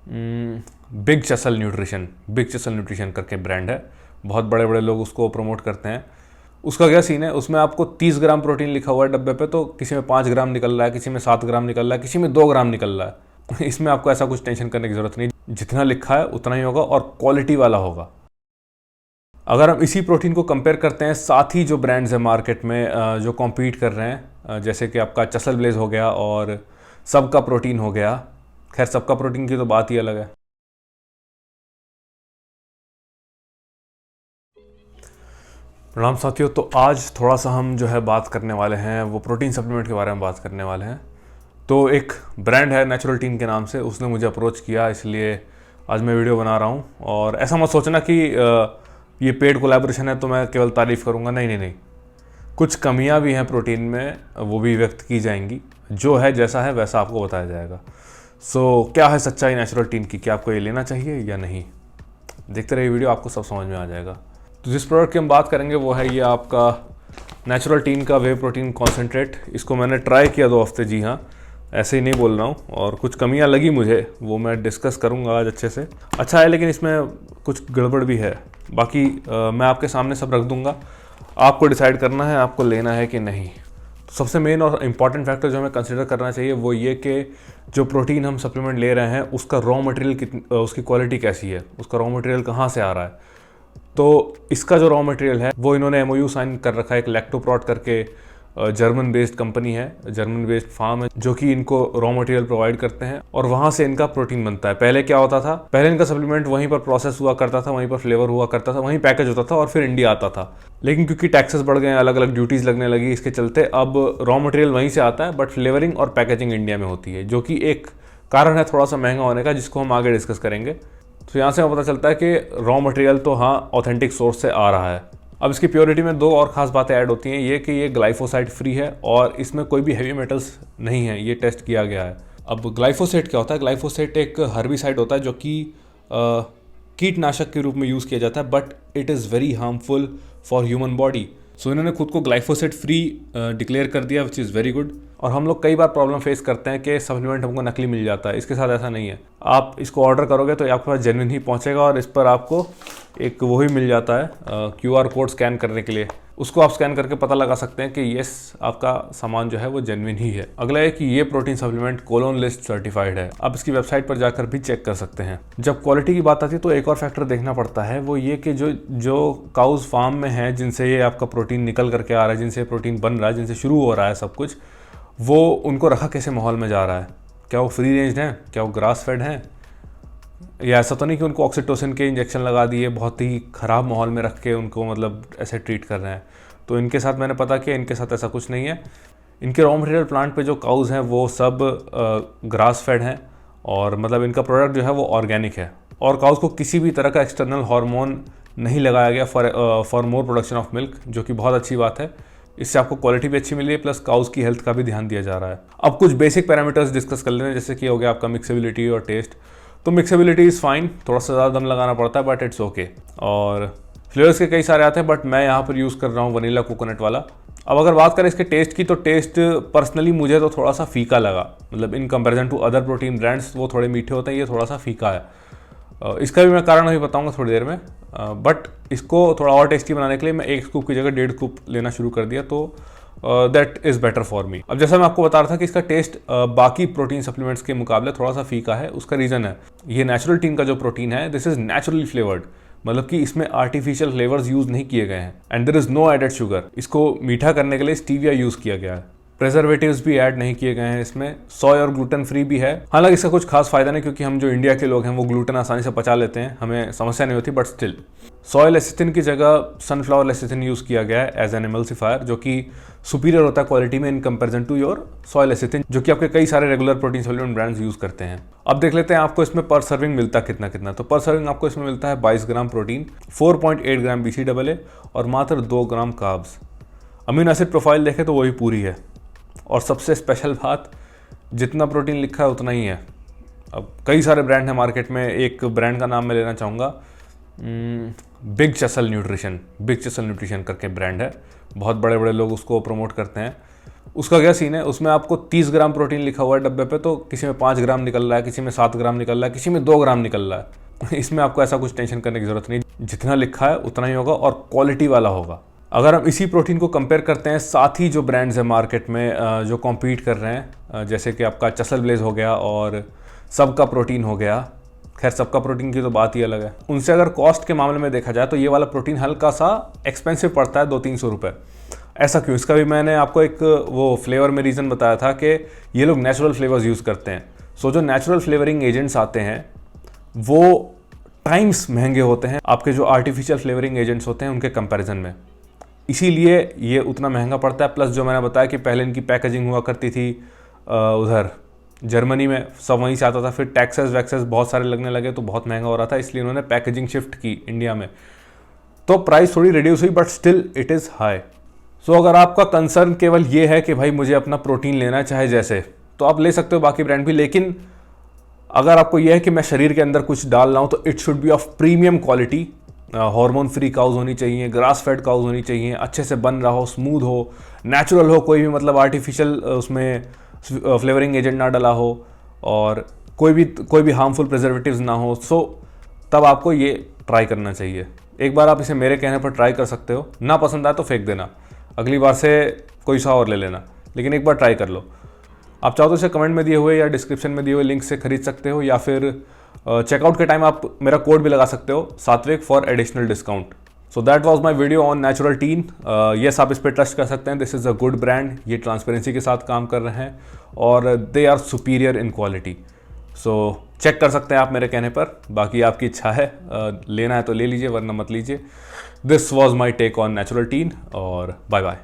Big चसल nutrition करके brand है। बहुत बड़े बड़े लोग उसको प्रमोट करते हैं। उसका क्या सीन है, उसमें आपको 30 ग्राम प्रोटीन लिखा हुआ है डब्बे पे, तो किसी में 5 ग्राम निकल रहा है, किसी में 7 ग्राम निकल रहा है, किसी में 2 ग्राम निकल रहा है। इसमें आपको ऐसा कुछ टेंशन करने की ज़रूरत नहीं, जितना लिखा है उतना ही होगा और क्वालिटी वाला होगा। अगर हम इसी प्रोटीन को कंपेयर करते हैं साथ ही जो ब्रांड्स हैं मार्केट में जो कॉम्पीट कर रहे हैं, जैसे कि आपका चसल ब्लेज हो गया और सबका प्रोटीन हो गया। खैर, सबका प्रोटीन की तो बात ही अलग है। प्रणाम साथियों। तो आज थोड़ा सा हम जो है बात करने वाले हैं वो प्रोटीन सप्लीमेंट के बारे में बात करने वाले हैं। तो एक ब्रांड है नेचुरल टीन के नाम से, उसने मुझे अप्रोच किया, इसलिए आज मैं वीडियो बना रहा हूँ। और ऐसा मत सोचना कि ये पेड कोलैबोरेशन है तो मैं केवल तारीफ़ करूँगा, नहीं नहीं नहीं। कुछ कमियां भी हैं प्रोटीन में, वो भी व्यक्त की जाएंगी। जो है जैसा है वैसा आपको बताया जाएगा। क्या है सच्चाई नेचुरल टीन की, क्या आपको ये लेना चाहिए या नहीं? देखते रहिए वीडियो, आपको सब समझ में आ जाएगा। तो जिस प्रोडक्ट की हम बात करेंगे वो है ये आपका नेचुरल टीन का वे प्रोटीन कॉन्सेंट्रेट। इसको मैंने ट्राई किया 2 हफ्ते, जी हाँ, ऐसे ही नहीं बोल रहा हूँ। और कुछ कमियां लगी मुझे, वो मैं डिस्कस करूँगा आज अच्छे से। अच्छा है, लेकिन इसमें कुछ गड़बड़ भी है। बाकी मैं आपके सामने सब रख दूँगा, आपको डिसाइड करना है आपको लेना है कि नहीं। तो सबसे मेन और इम्पॉर्टेंट फैक्टर जो हमें कंसिडर करना चाहिए वो ये कि जो प्रोटीन हम सप्लीमेंट ले रहे हैं उसका रॉ मटेरियल उसकी क्वालिटी कैसी है, उसका रॉ मटेरियल कहाँ से आ रहा है। तो इसका जो रॉ मटेरियल है वो इन्होंने MOU साइन कर रखा है एक लैक्टोप्रोट करके जर्मन बेस्ड कंपनी है, जर्मन बेस्ड फार्म है, जो कि इनको रॉ मटेरियल प्रोवाइड करते हैं और वहां से इनका प्रोटीन बनता है। पहले क्या होता था, पहले इनका सप्लीमेंट वहीं पर प्रोसेस हुआ करता था, वहीं पर फ्लेवर हुआ करता था, वहीं पैकेज होता था और फिर इंडिया आता था। लेकिन क्योंकि टैक्सेस बढ़ गए, अलग अलग ड्यूटीज लगने लगी, इसके चलते अब रॉ मटेरियल वहीं से आता है बट फ्लेवरिंग और पैकेजिंग इंडिया में होती है, जो कि एक कारण है थोड़ा सा महंगा होने का, जिसको हम आगे डिस्कस करेंगे। तो यहाँ से हमें पता चलता है कि रॉ मटेरियल तो हाँ ऑथेंटिक सोर्स से आ रहा है। अब इसकी प्योरिटी में 2 और ख़ास बातें ऐड होती हैं, ये कि ये ग्लाइफोसाइड फ्री है और इसमें कोई भी हेवी मेटल्स नहीं है, ये टेस्ट किया गया है। अब ग्लाइफोसेट क्या होता है? ग्लाइफोसेट एक हर्बिसाइड होता है जो कि कीटनाशक के रूप में यूज़ किया जाता है, but it is very harmful for human body. So इन्होंने खुद को ग्लाइफोसेट फ्री डिक्लेयर कर दिया, विच इज़ वेरी गुड। और हम लोग कई बार प्रॉब्लम फेस करते हैं कि सप्लीमेंट हमको नकली मिल जाता है, इसके साथ ऐसा नहीं है। आप इसको ऑर्डर करोगे तो आपके पास जेन्युइन ही पहुंचेगा और इस पर आपको एक वो ही मिल जाता है QR कोड स्कैन करने के लिए। उसको आप स्कैन करके पता लगा सकते हैं कि येस, आपका सामान जो है वो जेन्युइन ही है। अगला है कि ये protein supplement colon list certified है। आप इसकी वेबसाइट पर जाकर भी चेक कर सकते हैं। जब क्वालिटी की बात आती है तो एक और फैक्टर देखना पड़ता है, वो ये कि जो काउज फार्म में है, जिनसे ये आपका प्रोटीन निकल करके आ रहा है, जिनसे प्रोटीन बन रहा है, जिनसे शुरू हो रहा है सब कुछ, वो उनको रखा कैसे माहौल में जा रहा है। क्या वो फ्री रेंज हैं, क्या वो ग्रास फेड हैं, या ऐसा तो नहीं कि उनको ऑक्सीटोसिन के इंजेक्शन लगा दिए, बहुत ही ख़राब माहौल में रख के उनको मतलब ऐसे ट्रीट कर रहे हैं। तो इनके साथ मैंने पता किया, इनके साथ ऐसा कुछ नहीं है। इनके रॉ मटेरियल प्लांट पे जो काउज हैं वो सब ग्रास फेड हैं और मतलब इनका प्रोडक्ट जो है वो ऑर्गेनिक है और काउज को किसी भी तरह का एक्सटर्नल हार्मोन नहीं लगाया गया for more production of milk, जो कि बहुत अच्छी बात है। इससे आपको क्वालिटी भी अच्छी मिली है, प्लस काउज की हेल्थ का भी ध्यान दिया जा रहा है। अब कुछ बेसिक पैरामीटर्स डिस्कस कर लेते हैं, जैसे कि हो गया आपका मिक्सेबिलिटी और टेस्ट। तो मिक्सेबिलिटी इज़ फाइन, थोड़ा सा ज़्यादा दम लगाना पड़ता है बट इट्स ओके। और फ्लेवर्स के कई सारे आते हैं बट मैं यहाँ पर यूज़ कर रहा हूँ वनीला कोकोनट वाला। अब अगर बात करें इसके टेस्ट की, तो टेस्ट पर्सनली मुझे तो थोड़ा सा फीका लगा, मतलब in comparison to other protein brands वो थोड़े मीठे होते हैं, ये थोड़ा सा फीका है। इसका भी मैं कारण अभी बताऊँगा थोड़ी देर में। बट इसको थोड़ा और टेस्टी बनाने के लिए मैं 1 स्कूप की जगह 1.5 स्कूप लेना शुरू कर दिया, तो that is better for me. अब जैसा मैं आपको बता रहा था कि इसका टेस्ट बाकी प्रोटीन सप्लीमेंट्स के मुकाबले थोड़ा सा फीका है, उसका रीज़न है ये नेचुरल टीन का जो प्रोटीन है, दिस इज़ नेचुरली फ्लेवर्ड, मतलब कि इसमें आर्टिफिशियल फ्लेवर्स यूज़ नहीं किए गए हैं and there is no added sugar. इसको मीठा करने के लिए स्टीविया यूज़ किया गया है, प्रेजर्वेटिव्स भी ऐड नहीं किए गए हैं इसमें, सोय और ग्लूटेन फ्री भी है। हालांकि इसका कुछ खास फायदा नहीं, क्योंकि हम जो इंडिया के लोग हैं वो ग्लूटेन आसानी से पचा लेते हैं, हमें समस्या नहीं होती, बट स्टिल सोय लेसिथिन की जगह सनफ्लावर लेसिथिन यूज़ किया गया है एज एन एमल्सिफायर, जो कि सुपीरियर होता है क्वालिटी में in comparison to your soy lecithin, जो कि आपके कई सारे regular protein supplement brands use करते हैं। अब देख लेते हैं आपको इसमें पर सर्विंग मिलता कितना कितना। तो पर सर्विंग आपको इसमें मिलता है 22 ग्राम प्रोटीन, 4.8 ग्राम BCAA और मात्र 2 ग्राम कार्ब्स। अमीनो एसिड प्रोफाइल देखें तो वही पूरी है। और सबसे स्पेशल बात, जितना प्रोटीन लिखा है उतना ही है। अब कई सारे ब्रांड हैं मार्केट में, एक ब्रांड का नाम मैं लेना चाहूँगा, बिग चसल न्यूट्रिशन करके ब्रांड है, बहुत बड़े बड़े लोग उसको प्रमोट करते हैं। उसका क्या सीन है, उसमें आपको 30 ग्राम प्रोटीन लिखा हुआ है डब्बे पे, तो किसी में 5 ग्राम निकल रहा है, किसी में 7 ग्राम निकल रहा है, किसी में 2 ग्राम निकल रहा है। इसमें आपको ऐसा कुछ टेंशन करने की जरूरत नहीं, जितना लिखा है उतना ही होगा और क्वालिटी वाला होगा। अगर हम इसी प्रोटीन को कंपेयर करते हैं साथ ही जो ब्रांड्स हैं मार्केट में जो कॉम्पीट कर रहे हैं, जैसे कि आपका चसल ब्लेज हो गया और सबका प्रोटीन हो गया, खैर सबका प्रोटीन की तो बात ही अलग है, उनसे अगर कॉस्ट के मामले में देखा जाए तो ये वाला प्रोटीन हल्का सा एक्सपेंसिव पड़ता है, 200-300 रुपये। ऐसा क्यों? इसका भी मैंने आपको एक वो फ्लेवर में रीज़न बताया था कि ये लोग नेचुरल फ्लेवर्स यूज़ करते हैं। सो जो नेचुरल फ्लेवरिंग एजेंट्स आते हैं वो टाइम्स महंगे होते हैं आपके जो आर्टिफिशियल फ्लेवरिंग एजेंट्स होते हैं उनके कंपैरिजन में, इसीलिए ये उतना महंगा पड़ता है। प्लस जो मैंने बताया कि पहले इनकी पैकेजिंग हुआ करती थी उधर जर्मनी में, सब वहीं से आता था, फिर टैक्सेस वैक्सेस बहुत सारे लगने लगे तो बहुत महंगा हो रहा था, इसलिए उन्होंने पैकेजिंग शिफ्ट की इंडिया में, तो प्राइस थोड़ी रिड्यूस हुई, but still it is high. So अगर आपका कंसर्न केवल ये है कि भाई मुझे अपना प्रोटीन लेना है चाहे जैसे, तो आप ले सकते हो बाकी ब्रांड भी, लेकिन अगर आपको यह है कि मैं शरीर के अंदर कुछ डाल रहा हूँ तो it should be of premium quality, hormone free cows होनी चाहिए, ग्रास फेड काउज होनी चाहिए, अच्छे से बन रहा हो, स्मूथ हो, नेचुरल हो, कोई भी मतलब आर्टिफिशियल उसमें फ्लेवरिंग एजेंट ना डला हो और कोई भी हार्मफुल प्रिजर्वेटिव्स ना हो। सो तब आपको ये ट्राई करना चाहिए। एक बार आप इसे मेरे कहने पर ट्राई कर सकते हो, ना पसंद आए तो फेंक देना, अगली बार से कोई सा और ले लेना, लेकिन एक बार ट्राई कर लो। आप चाहो तो इसे कमेंट में दिए हुए या डिस्क्रिप्शन में दिए हुए लिंक से खरीद सकते हो, या फिर चेकआउट के टाइम आप मेरा कोड भी लगा सकते हो, Satvik, for additional discount. So that was my video on natural teen. Yes, आप इस पर ट्रस्ट कर सकते हैं, this is a good brand, ये ट्रांसपेरेंसी के साथ काम कर रहे हैं और they are superior in quality. So check कर सकते हैं आप मेरे कहने पर, बाकी आपकी इच्छा है, लेना है तो ले लीजिए वरना मत लीजिए। This was my take on natural teen और बाय बाय।